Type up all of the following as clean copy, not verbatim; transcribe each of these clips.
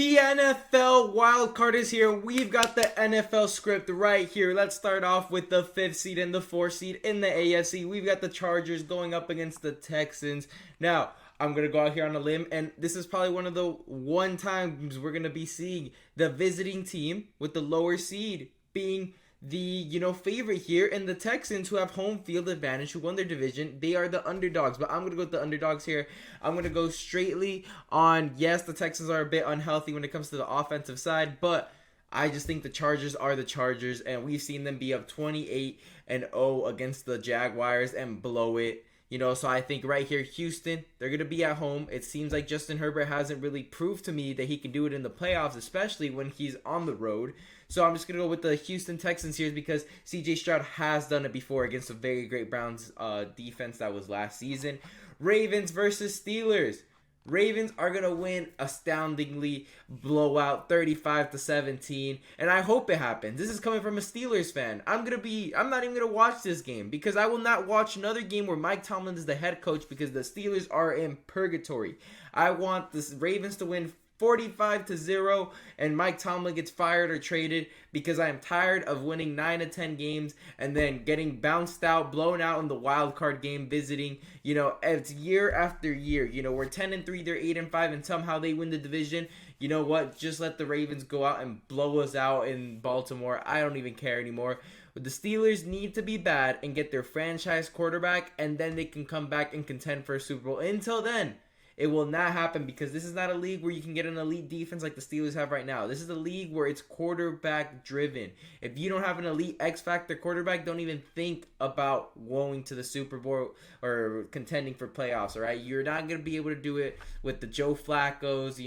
The NFL wildcard is here. We've got the NFL script right here. Let's start off with the 5th seed and the 4th seed in the AFC. We've got the Chargers going up against the Texans. Now, I'm going to go out here on a limb, and this is probably one of the times we're going to be seeing the visiting team with the lower seed being the favorite here, and the Texans, who have home field advantage, who won their division, they are the underdogs. But I'm gonna go with the underdogs here. I'm gonna go straightly on, yes, the Texans are a bit unhealthy when it comes to the offensive side, but I just think the Chargers are the Chargers, and we've seen them be up 28-0 against the Jaguars and blow it. So I think right here, Houston, they're going to be at home. It seems like Justin Herbert hasn't really proved to me that he can do it in the playoffs, especially when he's on the road. So I'm just going to go with the Houston Texans here because C.J. Stroud has done it before against a very great Browns defense that was last season. Ravens versus Steelers. Ravens are going to win astoundingly, blowout 35-17, and I hope it happens. This is coming from a Steelers fan. I'm not even going to watch this game because I will not watch another game where Mike Tomlin is the head coach because the Steelers are in purgatory. I want the Ravens to win 45-0 and Mike Tomlin gets fired or traded because I am tired of winning 9 to 10 games and then getting bounced out, blown out in the wild card game visiting. It's year after year. We're 10-3, they're 8-5, and somehow they win the division. You know what? Just let the Ravens go out and blow us out in Baltimore. I don't even care anymore. But the Steelers need to be bad and get their franchise quarterback, and then they can come back and contend for a Super Bowl. Until then, it will not happen because this is not a league where you can get an elite defense like the Steelers have right now. This is a league where it's quarterback driven. If you don't have an elite X Factor quarterback, don't even think about going to the Super Bowl or contending for playoffs, all right? You're not going to be able to do it with the Joe Flaccos,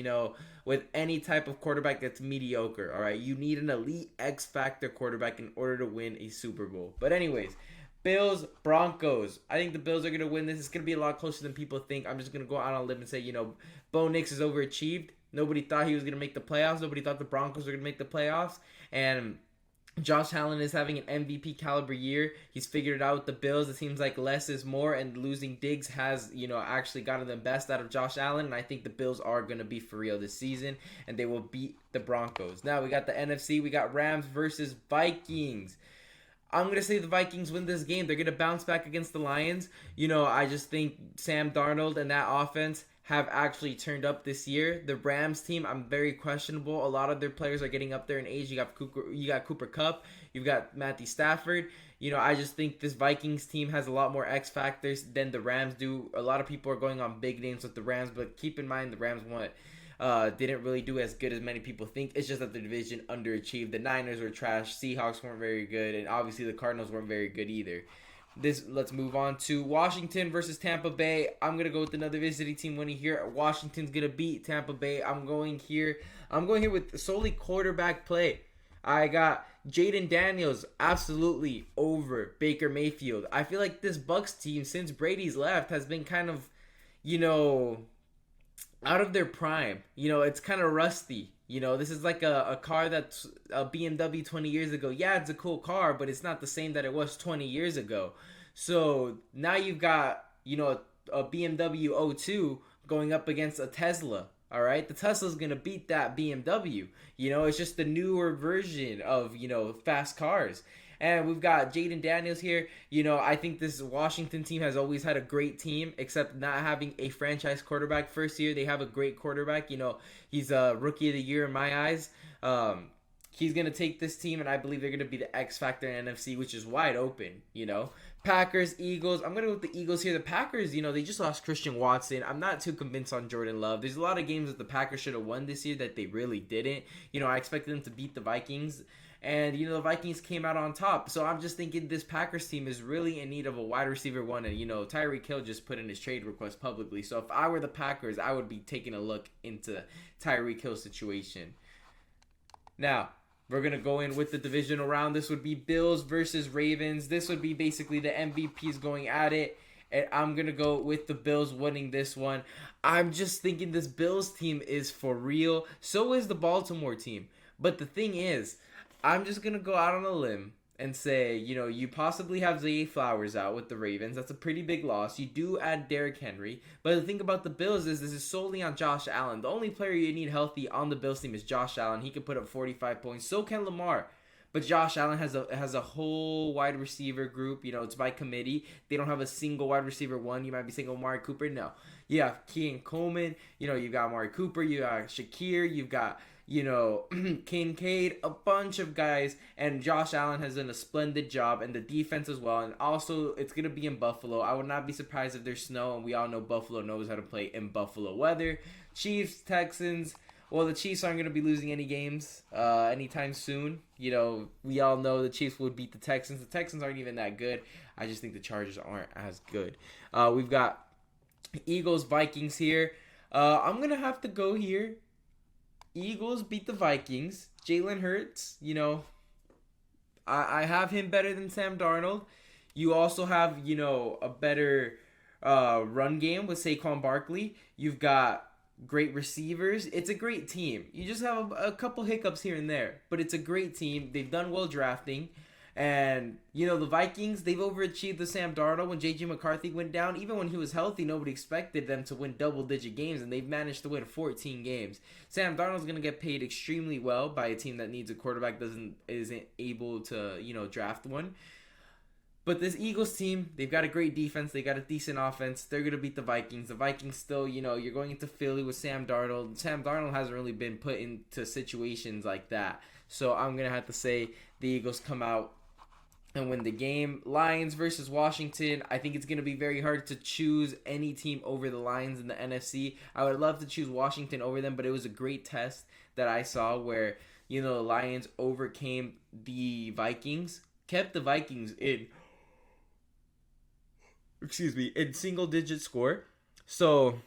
with any type of quarterback that's mediocre, all right? You need an elite X Factor quarterback in order to win a Super Bowl. But anyways, Bills, Broncos. I think the Bills are going to win this. It's going to be a lot closer than people think. I'm just going to go out on a limb and say, Bo Nix is overachieved. Nobody thought he was going to make the playoffs. Nobody thought the Broncos were going to make the playoffs. And Josh Allen is having an MVP caliber year. He's figured it out with the Bills. It seems like less is more, and losing Diggs has, actually gotten the best out of Josh Allen. And I think the Bills are going to be for real this season, and they will beat the Broncos. Now we got the NFC. We got Rams versus Vikings. I'm going to say the Vikings win this game. They're going to bounce back against the Lions. I just think Sam Darnold and that offense have actually turned up this year. The Rams team, I'm very questionable. A lot of their players are getting up there in age. You got Cooper Kupp. You've got Matthew Stafford. I just think this Vikings team has a lot more X factors than the Rams do. A lot of people are going on big names with the Rams, but keep in mind the Rams didn't really do as good as many people think. It's just that the division underachieved. The Niners were trash. Seahawks weren't very good. And obviously the Cardinals weren't very good either. Let's move on to Washington versus Tampa Bay. I'm going to go with another visiting team winning here. Washington's going to beat Tampa Bay. I'm going here with solely quarterback play. I got Jaden Daniels absolutely over Baker Mayfield. I feel like this Bucs team, since Brady's left, has been kind of, out of their prime. It's kind of rusty. This is like a car that's a BMW 20 years ago. Yeah, it's a cool car, but it's not the same that it was 20 years ago. So now you've got, a BMW O2 going up against a Tesla. All right, the Tesla's going to beat that BMW. It's just the newer version of, fast cars. And we've got Jaden Daniels here. I think this Washington team has always had a great team, except not having a franchise quarterback. First year, they have a great quarterback. He's a rookie of the year in my eyes. He's going to take this team, and I believe they're going to be the X factor in NFC, which is wide open, Packers, Eagles. I'm going to go with the Eagles here. The Packers, they just lost Christian Watson. I'm not too convinced on Jordan Love. There's a lot of games that the Packers should have won this year that they really didn't. I expected them to beat the Vikings. And, the Vikings came out on top. So I'm just thinking this Packers team is really in need of a wide receiver one. And, Tyreek Hill just put in his trade request publicly. So if I were the Packers, I would be taking a look into Tyreek Hill's situation. Now, we're going to go in with the divisional round. This would be Bills versus Ravens. This would be basically the MVPs going at it. And I'm going to go with the Bills winning this one. I'm just thinking this Bills team is for real. So is the Baltimore team. But the thing is, I'm just going to go out on a limb and say, you possibly have Zay Flowers out with the Ravens. That's a pretty big loss. You do add Derrick Henry. But the thing about the Bills is this is solely on Josh Allen. The only player you need healthy on the Bills team is Josh Allen. He can put up 45 points. So can Lamar. But Josh Allen has a whole wide receiver group. It's by committee. They don't have a single wide receiver one. You might be saying Amari Cooper. No. You have Kean Coleman. You've got Amari Cooper. You got Shakir. You've got Kincaid, a bunch of guys, and Josh Allen has done a splendid job, and the defense as well. And also, it's going to be in Buffalo. I would not be surprised if there's snow, and we all know Buffalo knows how to play in Buffalo weather. Chiefs, Texans. Well, the Chiefs aren't going to be losing any games anytime soon. We all know the Chiefs would beat the Texans. The Texans aren't even that good. I just think the Chargers aren't as good. We've got Eagles, Vikings here. I'm going to have to go here. Eagles beat the Vikings. Jalen Hurts, I have him better than Sam Darnold. You also have, a better run game with Saquon Barkley. You've got great receivers. It's a great team. You just have a couple hiccups here and there, but it's a great team. They've done well drafting. And, the Vikings, they've overachieved the Sam Darnold when J.J. McCarthy went down. Even when he was healthy, nobody expected them to win double-digit games, and they've managed to win 14 games. Sam Darnold's going to get paid extremely well by a team that needs a quarterback, isn't able to, draft one. But this Eagles team, they've got a great defense. They got a decent offense. They're going to beat the Vikings. The Vikings still, you're going into Philly with Sam Darnold. Sam Darnold hasn't really been put into situations like that. So I'm going to have to say the Eagles come out and win the game. Lions versus Washington. I think it's going to be very hard to choose any team over the Lions in the NFC. I would love to choose Washington over them, but it was a great test that I saw where, the Lions overcame the Vikings, kept the Vikings in single-digit score. So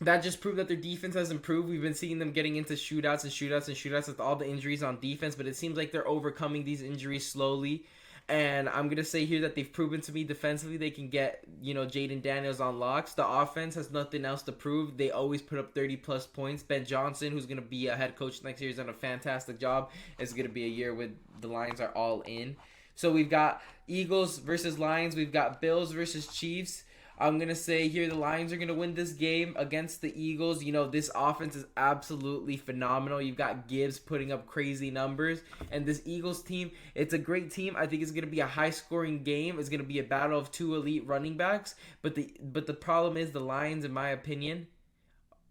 that just proved that their defense has improved. We've been seeing them getting into shootouts with all the injuries on defense, but it seems like they're overcoming these injuries slowly. And I'm going to say here that they've proven to me defensively they can get, Jaden Daniels on locks. The offense has nothing else to prove. They always put up 30-plus points. Ben Johnson, who's going to be a head coach next year, has done a fantastic job. It's going to be a year where the Lions are all in. So we've got Eagles versus Lions. We've got Bills versus Chiefs. I'm going to say here the Lions are going to win this game against the Eagles. This offense is absolutely phenomenal. You've got Gibbs putting up crazy numbers. And this Eagles team, it's a great team. I think it's going to be a high-scoring game. It's going to be a battle of two elite running backs. But the problem is the Lions, in my opinion,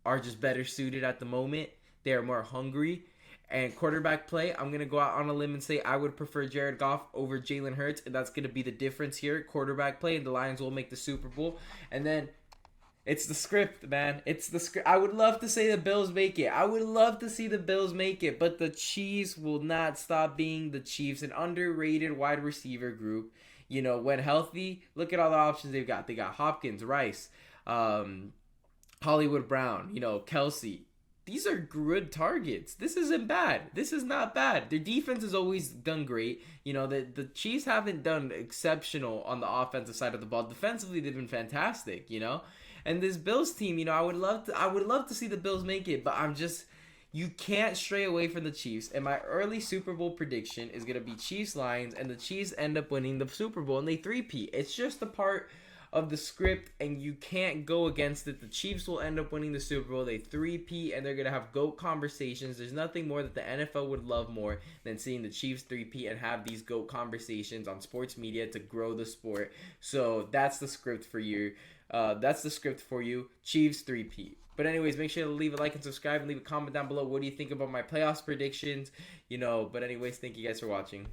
are just better suited at the moment. They are more hungry. And quarterback play, I'm going to go out on a limb and say I would prefer Jared Goff over Jalen Hurts. And that's going to be the difference here. Quarterback play, and the Lions will make the Super Bowl. And then it's the script, man. It's the script. I would love to say the Bills make it. I would love to see the Bills make it. But the Chiefs will not stop being the Chiefs. An underrated wide receiver group. When healthy, look at all the options they've got. They got Hopkins, Rice, Hollywood Brown, Kelsey. These are good targets. This isn't bad. This is not bad. Their defense has always done great. The Chiefs haven't done exceptional on the offensive side of the ball. Defensively, they've been fantastic, And this Bills team, I would love to see the Bills make it, but you can't stray away from the Chiefs. And my early Super Bowl prediction is going to be Chiefs-Lions, and the Chiefs end up winning the Super Bowl, and they three-peat. It's just a part of the script, and you can't go against it. The Chiefs will end up winning the Super Bowl. They three-peat, and they're going to have GOAT conversations. There's nothing more that the NFL would love more than seeing the Chiefs three-peat and have these GOAT conversations on sports media to grow the sport. So that's the script for you. Chiefs three-peat. But anyways, make sure to leave a like and subscribe and leave a comment down below. What do you think about my playoffs predictions? But anyways, thank you guys for watching.